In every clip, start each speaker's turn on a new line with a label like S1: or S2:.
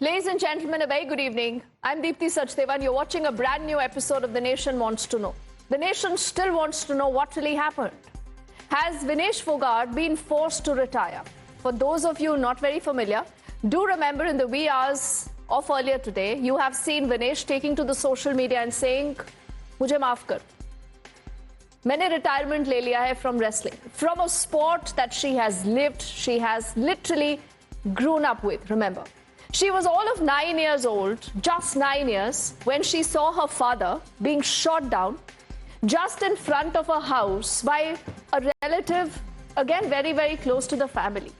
S1: Ladies and gentlemen, a very good evening. I'm Deepthi Sachdevan. You're watching a brand new episode of The Nation Wants to Know. The nation still wants to know what really happened. Has Vinesh Phogat been forced to retire? For those of you not very familiar, do remember in the wee hours of earlier today, you have seen Vinesh taking to the social media and saying, "Mujhe maaf kar. मैंने retirement ले लिया है from wrestling, from a sport that she has lived, she has literally grown up with." Remember, she was all of 9 years old, just 9 years, when she saw her father being shot down just in front of her house by a relative, again very, very close to the family.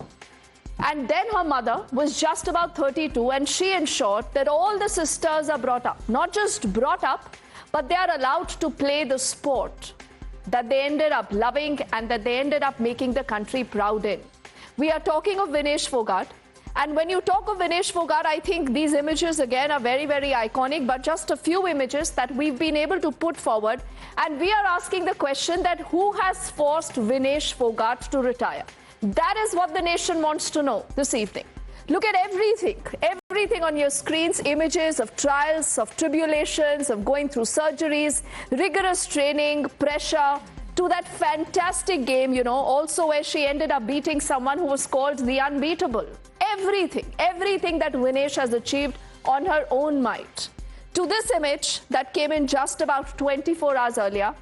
S1: And then her mother was just about 32, and she ensured that all the sisters are brought up, not just brought up, but they are allowed to play the sport that they ended up loving and that they ended up making the country proud in. We are talking of Vinesh Phogat. And when you talk of Vinesh Phogat, I think these images again are very, very iconic, but just a few images that we've been able to put forward. And we are asking the question that who has forced Vinesh Phogat to retire? That is what the nation wants to know this evening. Look at everything on your screens, images of trials, of tribulations, of going through surgeries, rigorous training, pressure, to that fantastic game, also where she ended up beating someone who was called the unbeatable. Everything that Vinesh has achieved on her own might. To this image that came in just about 24 hours earlier,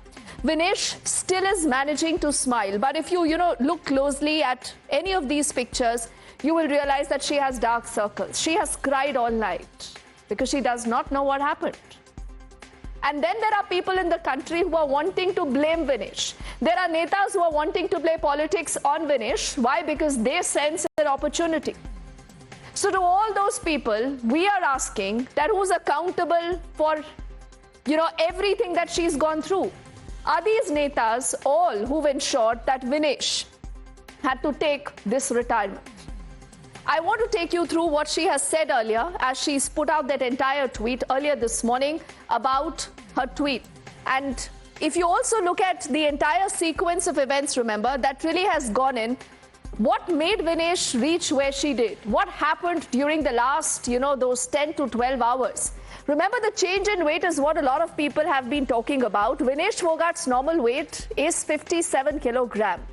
S1: Vinesh still is managing to smile. But if you, look closely at any of these pictures, you will realize that she has dark circles. She has cried all night because she does not know what happened. And then there are people in the country who are wanting to blame Vinesh. There are netas who are wanting to play politics on Vinesh. Why? Because they sense an opportunity. So to all those people, we are asking that who's accountable for, everything that she's gone through? Are these netas all who've ensured that Vinesh had to take this retirement? I want to take you through what she has said earlier as she's put out that entire tweet earlier this morning about her tweet. And if you also look at the entire sequence of events, remember, that really has gone in. What made Vinesh reach where she did? What happened during the last, those 10 to 12 hours? Remember, the change in weight is what a lot of people have been talking about. Vinesh Phogat's normal weight is 57 kilogram.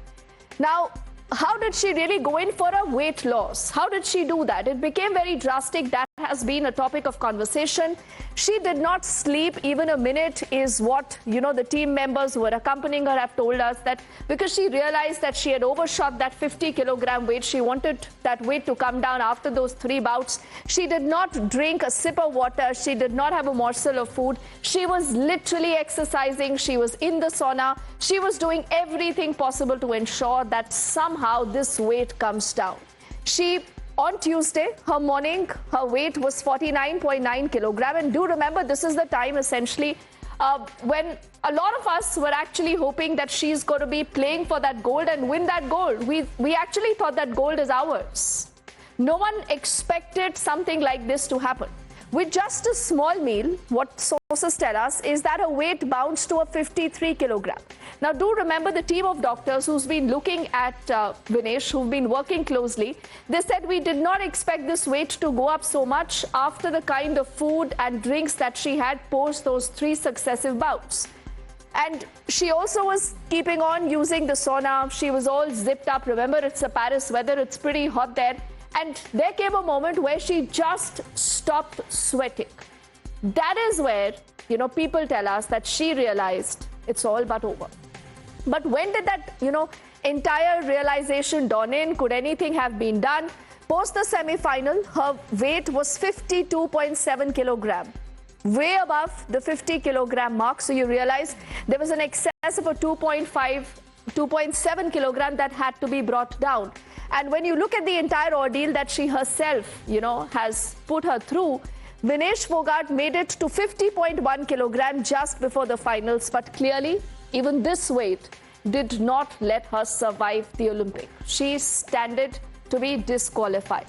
S1: Now, how did she really go in for a weight loss? How did she do that? It became very drastic. That has been a topic of conversation. She did not sleep even a minute is what, the team members who were accompanying her have told us, that because she realized that she had overshot that 50 kilogram weight. She wanted that weight to come down after those 3 bouts. She did not drink a sip of water. She did not have a morsel of food. She was literally exercising. She was in the sauna. She was doing everything possible to ensure that somehow this weight comes down. On Tuesday, her weight was 49.9 kilogram. And do remember, this is the time essentially when a lot of us were actually hoping that she's going to be playing for that gold and win that gold. We actually thought that gold is ours. No one expected something like this to happen. With just a small meal, what sources tell us is that her weight bounced to a 53 kilogram. Now, do remember the team of doctors who's been looking at Vinesh, who've been working closely. They said we did not expect this weight to go up so much after the kind of food and drinks that she had post those 3 successive bouts. And she also was keeping on using the sauna. She was all zipped up. Remember, it's a Paris weather. It's pretty hot there. And there came a moment where she just stopped sweating. That is where, people tell us that she realized it's all but over. But when did that, entire realization dawn in? Could anything have been done? Post the semi-final, her weight was 52.7 kilogram. Way above the 50 kilogram mark. So you realize there was an excess of a 2.7 kilogram that had to be brought down. And when you look at the entire ordeal that she herself, has put her through, Vinesh Phogat made it to 50.1 kilogram just before the finals. But clearly, even this weight did not let her survive the Olympics. She standed to be disqualified.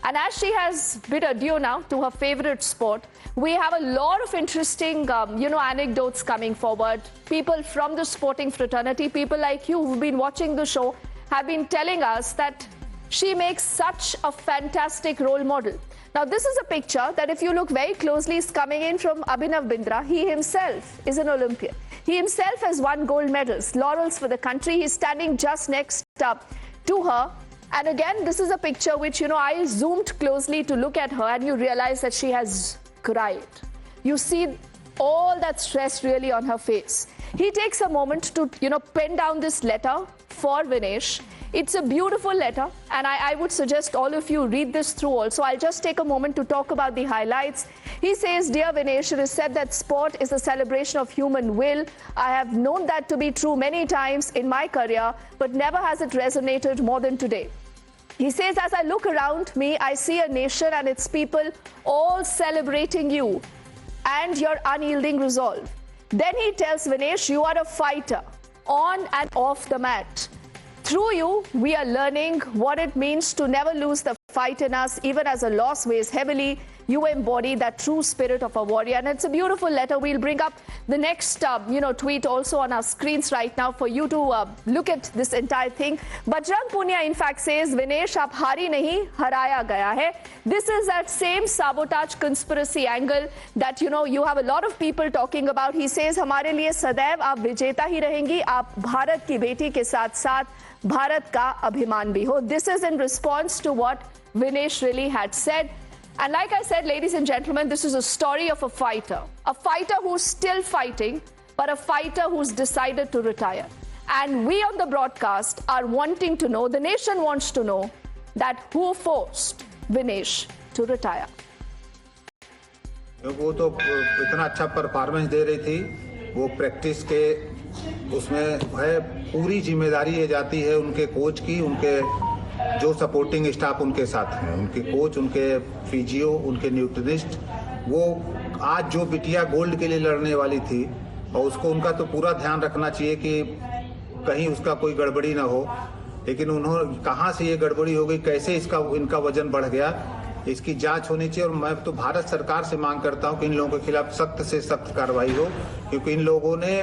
S1: And as she has bid adieu now to her favorite sport, we have a lot of interesting, anecdotes coming forward. People from the sporting fraternity, people like you who've been watching the show, have been telling us that she makes such a fantastic role model. Now, this is a picture that if you look very closely is coming in from Abhinav Bindra. He himself is an Olympian. He himself has won gold medals, laurels for the country. He's standing just next up to her. And again, this is a picture which, I zoomed closely to look at her, and you realize that she has cried. You see all that stress really on her face. He takes a moment to, pen down this letter for Vinesh. It's a beautiful letter, and I would suggest all of you read this through also. I'll just take a moment to talk about the highlights. He says, "Dear Vinesh, it is said that sport is a celebration of human will. I have known that to be true many times in my career, but never has it resonated more than today." He says, "As I look around me, I see a nation and its people all celebrating you and your unyielding resolve." Then he tells Vinesh, "You are a fighter on and off the mat. Through you, we are learning what it means to never lose the fight in us, even as a loss weighs heavily. You embody that true spirit of a warrior." And it's a beautiful letter. We'll bring up the next, tweet also on our screens right now for you to look at this entire thing. Bajrang Punia, in fact, says, "Vinesh, aap hari nahi, haraya gaya hai." This is that same sabotage conspiracy angle that, you have a lot of people talking about. He says, "हमारे लिए सदैव आप विजेता ही रहेंगी. आप भारत की बेटी के साथ-साथ भारत का अभिमान भी हो." This is in response to what Vinesh really had said. And like I said, ladies and gentlemen, this is a story of a fighter who's still fighting, but a fighter who's decided to retire. And we on the broadcast are wanting to know, the nation wants to know, that who forced Vinesh to retire.
S2: वो तो इतना अच्छा performance दे रही थी, वो practice के उसमें है, पूरी जिम्मेदारी ये जाती है उनके कोच की, उनके जो सपोर्टिंग स्टाफ उनके साथ हैं, उनके कोच, उनके फिजियो, उनके न्यूट्रिनिस्ट। वो आज जो बिटिया गोल्ड के लिए लड़ने वाली थी, और उसको उनका तो पूरा ध्यान रखना चाहिए कि कहीं उसका कोई गड़बड़ी ना हो, लेकिन उन्होंने कहाँ से ये गड़बड़ी हो गई, कैसे इनका वजन बढ़ गया, इसकी जांच होनी चाहिए। और मैं तो भारत सरकार से मांग करता हूं कि इन लोगों के खिलाफ सख्त से सख्त कार्रवाई हो, क्योंकि इन लोगों ने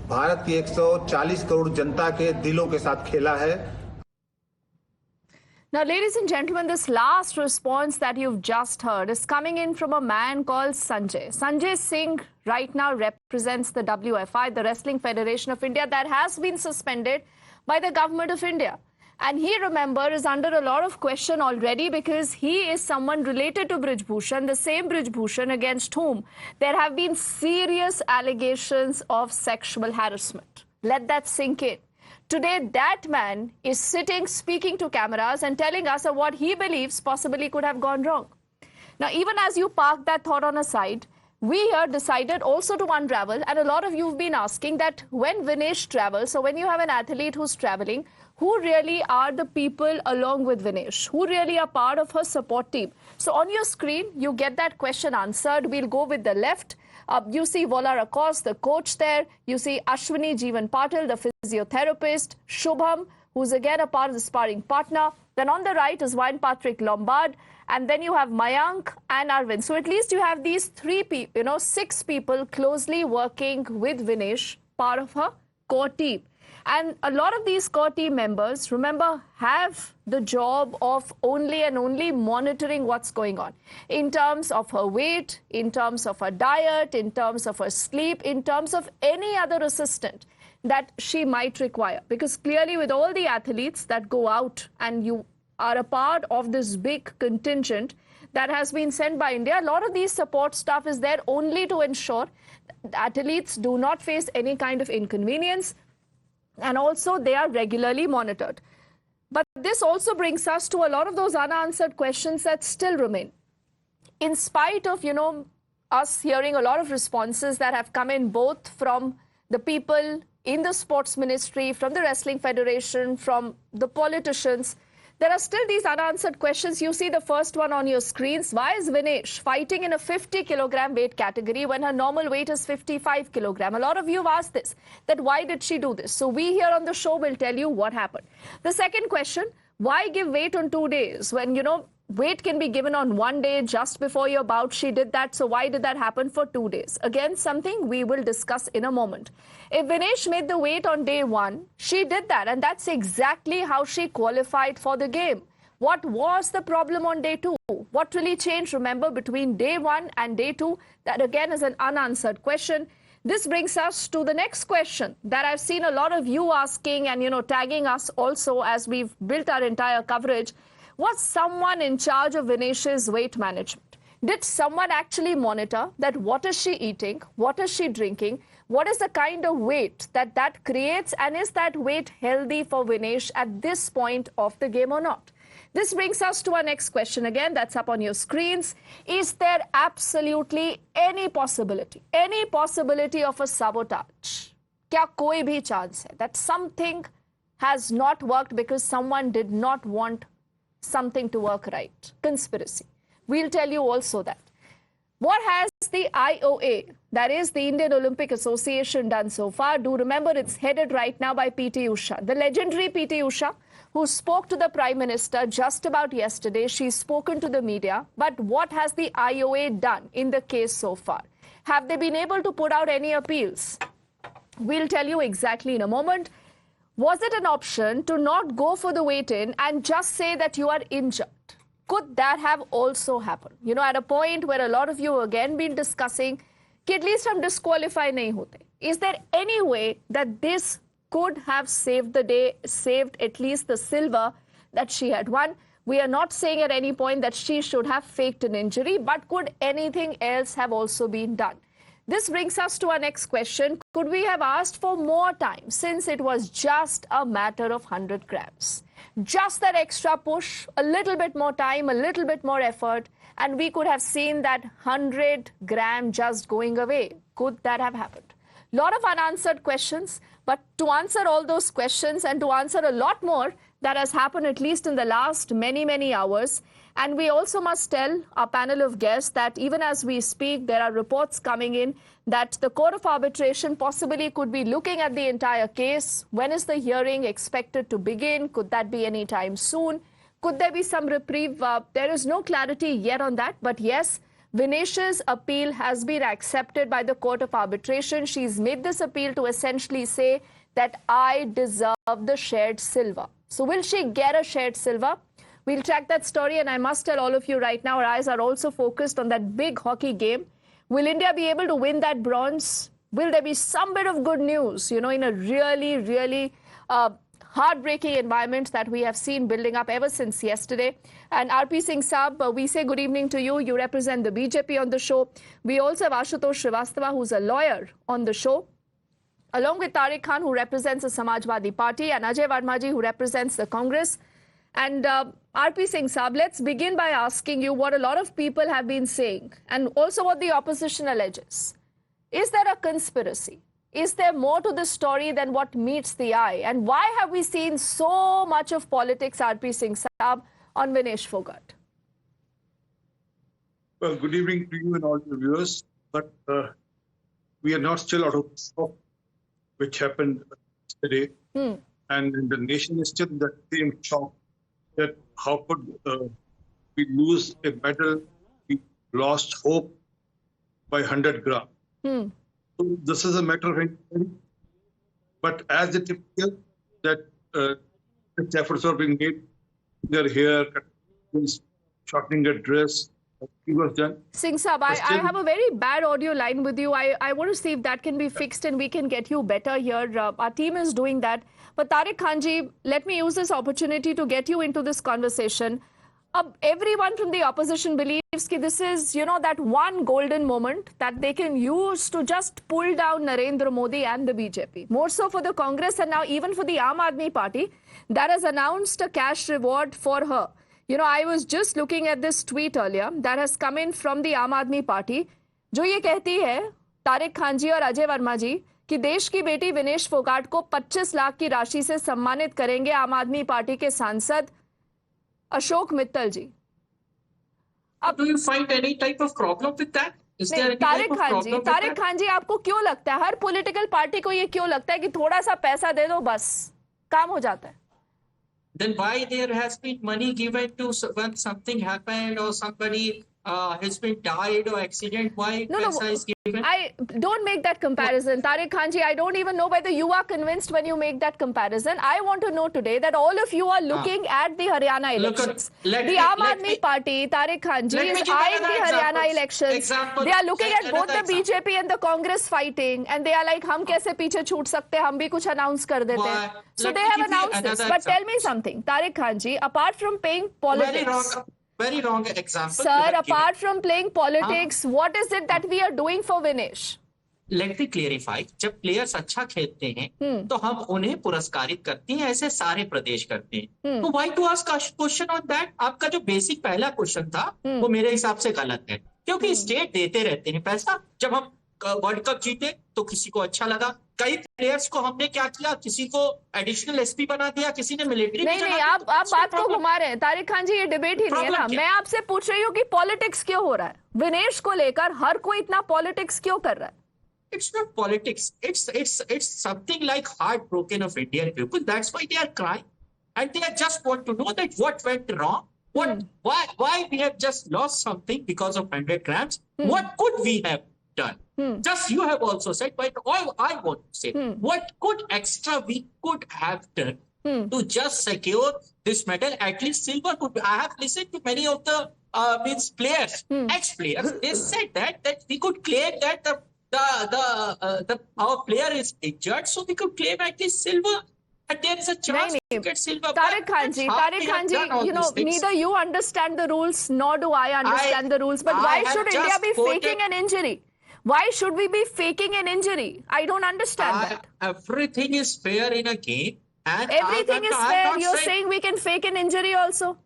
S2: भारत की 140 करोड़ जनता के दिलों के साथ खेला है।
S1: Now, ladies and gentlemen, this last response that you've just heard is coming in from a man called Sanjay. Sanjay Singh right now represents the WFI, the Wrestling Federation of India, that has been suspended by the government of India. And he, remember, is under a lot of question already because he is someone related to Brij Bhushan, the same Brij Bhushan against whom there have been serious allegations of sexual harassment. Let that sink in. Today, that man is sitting, speaking to cameras and telling us what he believes possibly could have gone wrong. Now, even as you park that thought on a side, we here decided also to unravel, and a lot of you have been asking that when Vinesh travels, so when you have an athlete who's traveling, who really are the people along with Vinesh? Who really are part of her support team? So on your screen, you get that question answered. We'll go with the left. You see Vola Rakos, the coach there. You see Ashwini Jeevan Patil, the physiotherapist. Shubham, who's again a part of the sparring partner. Then on the right is Wayne Patrick Lombard. And then you have Mayank and Arvind. So at least you have these three people, 6 people closely working with Vinesh, part of her core team. And a lot of these core team members, remember, have the job of only and only monitoring what's going on in terms of her weight, in terms of her diet, in terms of her sleep, in terms of any other assistant that she might require. Because clearly with all the athletes that go out and you are a part of this big contingent that has been sent by India, a lot of these support staff is there only to ensure that athletes do not face any kind of inconvenience. And also, they are regularly monitored. But this also brings us to a lot of those unanswered questions that still remain. In spite of, us hearing a lot of responses that have come in both from the people in the sports ministry, from the Wrestling Federation, from the politicians, there are still these unanswered questions. You see the first one on your screens. Why is Vinesh fighting in a 50 kilogram weight category when her normal weight is 55 kilogram? A lot of you have asked this, that why did she do this? So we here on the show will tell you what happened. The second question, why give weight on 2 days when, weight can be given on 1 day just before your bout? She did that. So why did that happen for 2 days? Again, something we will discuss in a moment. If Vinesh made the weight on day 1, she did that. And that's exactly how she qualified for the game. What was the problem on day 2? What really changed, remember, between day 1 and day 2? That again is an unanswered question. This brings us to the next question that I've seen a lot of you asking and, tagging us also as we've built our entire coverage. Was someone in charge of Vinesh's weight management? Did someone actually monitor that what is she eating? What is she drinking? What is the kind of weight that creates? And is that weight healthy for Vinesh at this point of the game or not? This brings us to our next question again, that's up on your screens. Is there absolutely any possibility of a sabotage? Kya koi bhi chance hai that something has not worked because someone did not want something to work right? Conspiracy. We'll tell you also that. What has the IOA, that is the Indian Olympic Association, done so far? Do remember it's headed right now by PT Usha, the legendary PT Usha, who spoke to the Prime Minister just about yesterday. She's spoken to the media. But what has the IOA done in the case so far? Have they been able to put out any appeals? We'll tell you exactly in a moment. Was it an option to not go for the weight-in and just say that you are injured? Could that have also happened? At a point where a lot of you again been discussing, कि at least हम disqualify नहीं होते. Is there any way that this could have saved the day, saved at least the silver that she had won? We are not saying at any point that she should have faked an injury, but could anything else have also been done? This brings us to our next question. Could we have asked for more time since it was just a matter of 100 grams? Just that extra push, a little bit more time, a little bit more effort, and we could have seen that 100 gram just going away. Could that have happened? Lot of unanswered questions, but to answer all those questions and to answer a lot more that has happened at least in the last many hours. And we also must tell our panel of guests that even as we speak, there are reports coming in that the Court of Arbitration possibly could be looking at the entire case. When is the hearing expected to begin? Could that be any time soon? Could there be some reprieve? There is no clarity yet on that. But yes, Vinesh's appeal has been accepted by the Court of Arbitration. She's made this appeal to essentially say that I deserve the shared silver. So will she get a shared silver? We'll track that story, and I must tell all of you right now, our eyes are also focused on that big hockey game. Will India be able to win that bronze? Will there be some bit of good news, in a really heartbreaking environment that we have seen building up ever since yesterday? And RP Singh Saab, we say good evening to you. You represent the BJP on the show. We also have Ashutosh Srivastava, who's a lawyer, on the show, along with Tariq Khan, who represents the Samajwadi Party, and Ajay Varmaji, who represents the Congress. And RP Singh Saab, let's begin by asking you what a lot of people have been saying and also what the opposition alleges. Is there a conspiracy? Is there more to the story than what meets the eye? And why have we seen so much of politics, RP Singh Saab, on Vinesh Phogat?
S3: Well, good evening to you and all your viewers. But we are not still out of shock, which happened yesterday. And the nation is still in the same shock that how could we lose a medal? We lost hope by 100 grams. So this is a matter of inquiry. But as it appears that its efforts are being made, their hair, shortening a dress, he was done.
S1: Singh Saab, I have a very bad audio line with you. I want to see if that can be fixed and we can get you better here. Our team is doing that. But Tariq Khanji, let me use this opportunity to get you into this conversation. Everyone from the opposition believes that this is, that one golden moment that they can use to just pull down Narendra Modi and the BJP. More so for the Congress and now even for the Aam Aadmi Party that has announced a cash reward for her. I was just looking at this tweet earlier that has come in from the Aam Aadmi Party, जो ये कहती है तारिक खान जी और अजय वर्मा जी कि देश की बेटी विनेश फोगाट को 25 लाख की राशि से सम्मानित करेंगे आम आदमी पार्टी के सांसद अशोक मित्तल जी.
S4: Do you find any type of problem with that? Is there any type of problem with that?
S1: Tariq Khan जी, आपको क्यों लगता है, हर पॉलिटिकल पार्टी को ये क्यों लगता है कि थोड़ा सा पैसा दे दो बस काम हो जाता है?
S4: Then why there has been money given to when something happened or somebody has been died or accident, why paisa is given?
S1: I don't make that comparison. Tariq Khan ji, I don't even know whether you are convinced when you make that comparison. I want to know today that all of you are looking at the Haryana elections. The Aam Aadmi Party, Tariq Khan ji is eyeing the Haryana elections. They are looking at both the BJP and the Congress fighting, and they are like, हम कैसे पीछे छूट सकते हैं, हम भी कुछ announce कर देते हैं. So they have announced this. But tell me something, Tariq Khan ji, apart from playing politics.
S4: Very wrong example.
S1: Sir, apart from playing politics, what is it that we are doing for Vinesh?
S4: Let me clarify. जब players अच्छा खेलते हैं तो हम उन्हें पुरस्कारित करते हैं, ऐसे सारे प्रदेश करते हैं. तो why to ask question on that? आपका जो बेसिक पहला क्वेश्चन था वो मेरे हिसाब से गलत है, क्योंकि स्टेट देते रहते हैं पैसा. जब हम वर्ल्ड कप जीते तो किसी को अच्छा लगा. कई प्लेयर्स को हमने क्या किया, किसी को एडिशनल एसपी बना दिया, किसी ने मिलिट्री.
S1: नहीं, आप बात को घुमा रहे हैं तारिक खान जी, ये डिबेट ही नहीं है ना. मैं आपसे पूछ रही हूँ कि पॉलिटिक्स क्यों हो रहा है विनेश को लेकर, हर कोई इतना पॉलिटिक्स क्यों कर रहा है?
S4: It's not politics. It's something like heartbroken of Indian people. That's why they are crying, and they just want to know that what went wrong. Why we have just lost something because of 100 grams? What could we have done? Just you have also said, but all I want to say, what could extra we could have done to just secure this medal? At least silver could be. I have listened to many of the players, ex-players. They said that we could claim that our player is injured, so we could claim at least silver. And there is a chance to get silver.
S1: Tariq Khan ji, you know, neither you understand the rules nor do I understand the rules. But why should India be faking an injury? Why should we be faking an injury? I don't understand that.
S4: Everything is fair in a game. And
S1: everything is fair. You're saying we can fake an injury also?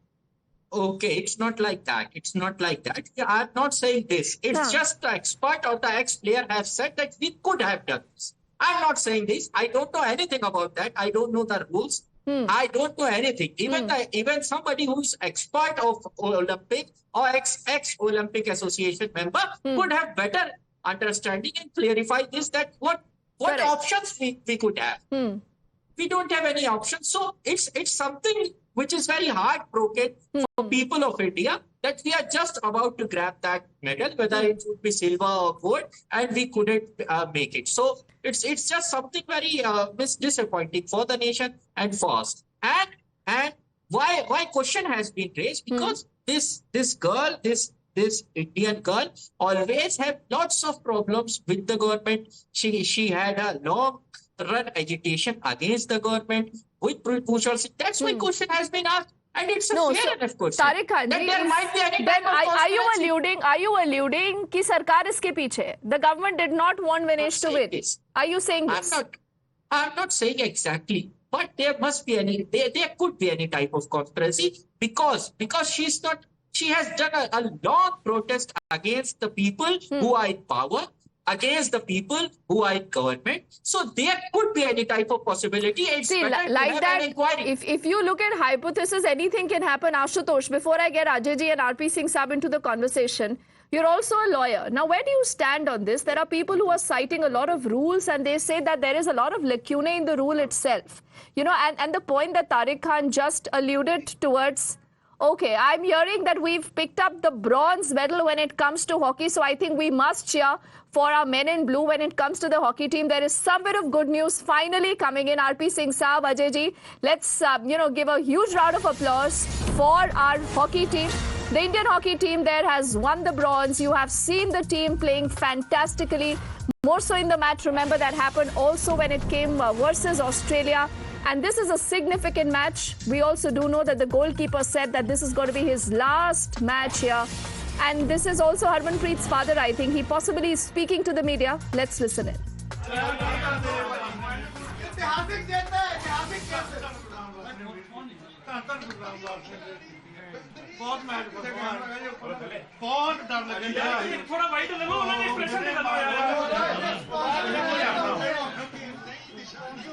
S4: Okay, it's not like that. It's not like that. I'm not saying this. It's just the expert or the ex-player have said that we could have done this. I'm not saying this. I don't know anything about that. I don't know the rules. I don't know anything. Even somebody who is expert of Olympic or ex-Olympic Association member could have better understanding and clarify this, that what options we could have. We don't have any options. So it's something which is very heartbroken for people of India, that we are just about to grab that medal, whether it would be silver or gold, and we couldn't make it. So it's just something very disappointing for the nation and for us. And why question has been raised? Because this girl, this Indian girl, always have lots of problems with the government. She had a long run agitation against the government with Bhushan Singh. That's why question has been asked, and it's a fair enough question.
S1: Tariq Khan ji,
S4: there might be any type of
S1: are you alluding कि सरकार इसके पीछे है? The government did not want Vinesh to win. Are you saying this?
S4: I'm not saying exactly, but there must be there could be any type of conspiracy, because she has done a long protest against the people who are in power, against the people who are in government. So there could be any type of possibility. It's
S1: like that, if you look at hypothesis, anything can happen. Ashutosh, before I get Ajay ji and RP Singh Saab into the conversation, you're also a lawyer. Now, where do you stand on this? There are people who are citing a lot of rules, and they say that there is a lot of lacunae in the rule itself. You know, and the point that Tariq Khan just alluded towards, okay, I'm hearing that we've picked up the bronze medal when it comes to hockey, so I think we must cheer for our men in blue when it comes to the hockey team. There is some bit of good news finally coming in. RP Singh Saab, Ajay ji, let's give a huge round of applause for our hockey team. The Indian hockey team there has won the bronze. You have seen the team playing fantastically, more so in the match. Remember, that happened also when it came versus Australia. And this is a significant match. We also do know that the goalkeeper said that this is going to be his last match here. And this is also Harmanpreet's father, I think. He possibly is speaking to the media. Let's listen in.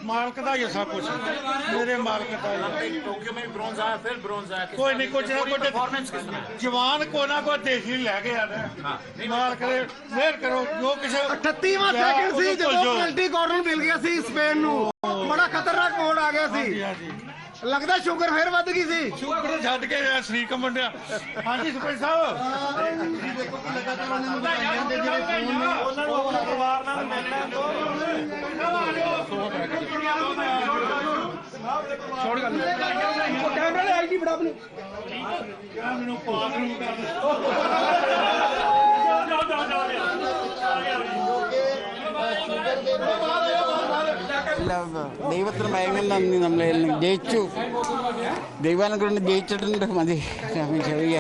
S5: मालक का ये सब कुछ मेरे मालक का Tokyo में bronze आया, फिर ब्रॉन्ज आया, कोई नहीं कुछ ना कुछ जवान को ना को देख ही ले गया ना माल करे मेहर करो जो किसी 38वां सेकंड सी जो पेनल्टी कॉर्नर मिल गया सी स्पेन नु बड़ा खतरनाक मोड़ आ गया सी ਲੱਗਦਾ ਸ਼ੂਗਰ ਫੇਰ ਵੱਧ ਗਈ ਸੀ ਸ਼ੂਗਰ ਛੱਡ ਕੇ ਸਰੀਰ ਕੰਬਣ ਡਿਆ ਹਾਂਜੀ ਸਰਪੰਚ ਸਾਹਿਬ ਦੇਖੋ ਕਿ ਲਗਾਤਾਰ ਉਹਨਾਂ ਨੂੰ ਵਧਾਈਆਂ ਦੇ ਜਿਹੜੇ ਫੋਨ ਨੇ ਉਹਨਾਂ ਨੂੰ ਆਪਣੇ ਪਰਿਵਾਰ ਨਾਲ ਮਿਲਣਾ ਛੋੜ ਗੱਲ ਕੈਮਰਾ ਲੈ ਆਈਡੀ ਫੜਾ ਆਪਣੀ ਮੈਨੂੰ ਪਾਸ ਨੂੰ ਕਰ
S6: ദൈവത്തിന് ഭയങ്കര നന്ദി. നമ്മളെല്ലാം ജയിച്ചു. ദൈവാനുഗ്രഹം കൊണ്ട് ജയിച്ചിട്ടുണ്ട്. മതി ചെറിയ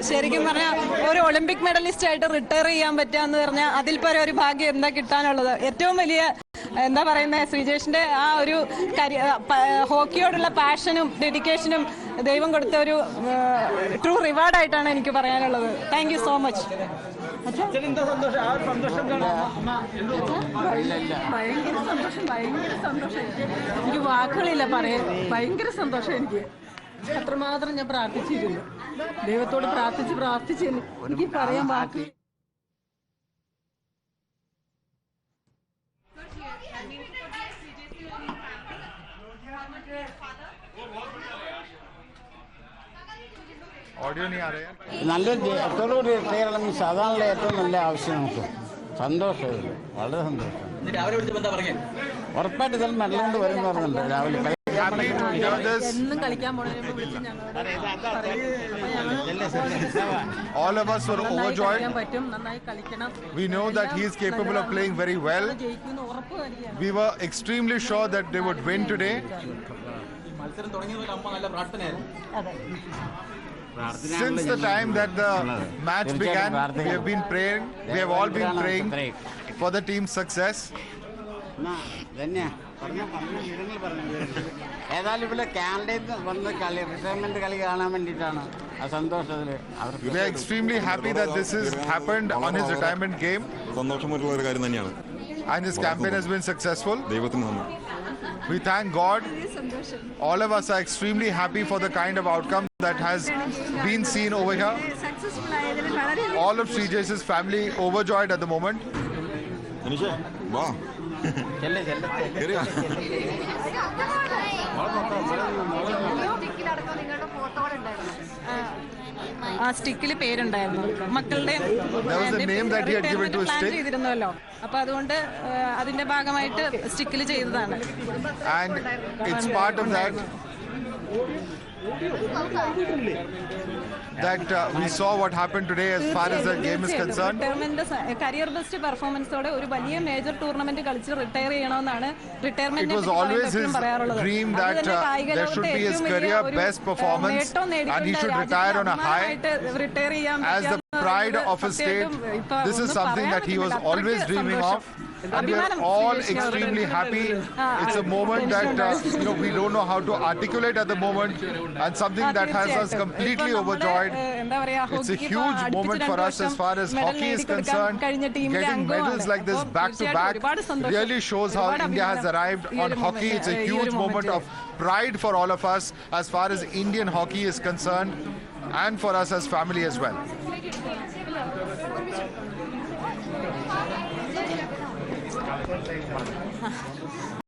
S7: ശരിക്കും പറഞ്ഞാൽ ഒരു ഒളിമ്പിക് മെഡലിസ്റ്റ് ആയിട്ട് റിട്ടയർ ചെയ്യാൻ പറ്റുക പറഞ്ഞാൽ അതിൽ പരം ഒരു ഭാഗ്യം എന്താ കിട്ടാനുള്ളത്. ഏറ്റവും വലിയ എന്താ പറയുന്നത് ശ്രീജേഷിന്റെ ആ ഒരു ഹോക്കിയോടുള്ള പാഷനും ഡെഡിക്കേഷനും ദൈവം കൊടുത്ത ഒരു ട്രൂ റിവാർഡായിട്ടാണ് എനിക്ക് പറയാനുള്ളത്. Thank you so much.
S8: ഭയങ്കര സന്തോഷം എനിക്ക് വാക്കുകളില്ല പറയാൻ. ഭയങ്കര സന്തോഷം എനിക്ക്. അത്രമാത്രം ഞാൻ പ്രാർത്ഥിച്ചിരുന്നു, ദൈവത്തോട് പ്രാർത്ഥിച്ച് എനിക്ക് പറയാൻ വാക്ക്.
S6: നല്ലൊരു എത്തോടുകൂടി റിട്ടയർ ചെയ്യണമെങ്കിൽ സാധാരണ ഏറ്റവും നല്ല ആവശ്യം നമുക്ക്. സന്തോഷം, വളരെ സന്തോഷം. ഉറപ്പായിട്ട് ഇതിൽ മെഡൽ കൊണ്ട് വരും പറഞ്ഞിട്ടുണ്ട് രാവിലെ.
S8: എന്നും കളിക്കാൻ പോണതിനെ വിളിച്ച്
S9: All of us were overjoyed.
S8: നന്നായി കളിക്കണം.
S9: We know that he is capable of playing very well. We were extremely sure that they would win today. Since the time that the match began, we have been praying. We have all been praying for the team's success.
S6: ഏതായാലും ഇവിടെ കാനഡയിൽ വന്ന് retirement കളി കാണാൻ വേണ്ടിയിട്ടാണ് ആ സന്തോഷത്തിൽ.
S9: We are extremely happy that this has happened on his retirement game.
S10: സന്തോഷമായിട്ടുള്ള ഒരു കാര്യം തന്നെയാണ്.
S9: And his campaign has been successful.
S10: ദൈവത്തിന് നന്ദി.
S9: We thank God. All of us are extremely happy for the kind of outcome that has been seen over here. All of Srijesh's family overjoyed at the moment.
S10: അനീഷേ വാ.
S7: ആ സ്റ്റിക്കിൽ പേരുണ്ടായിരുന്നു മക്കളുടെ plan ചെയ്തിരുന്നല്ലോ. അപ്പൊ അതുകൊണ്ട് അതിന്റെ ഭാഗമായിട്ട് സ്റ്റിക്കിൽ ചെയ്തതാണ്.
S9: And it's part of that we saw what happened today as far as the game is concerned.
S7: Career best പെർഫോമൻസോടെ ഒരു വലിയ മേജർ ടൂർണമെന്റ് കളിച്ച് റിട്ടയർ ചെയ്യണമെന്നാണ്
S9: It was always his dream that there should be his career best performance and he should retire on a high as the pride of his state. This is something that he was always dreaming of. And we are all extremely happy. It's a moment that we don't know how to articulate at the moment, and something that has us completely overjoyed. It's a huge moment for us as far as hockey is concerned. Getting medals like this back to back really shows how India has arrived on hockey. It's a huge moment of pride for all of us as far as Indian hockey is concerned, and for us as family as well.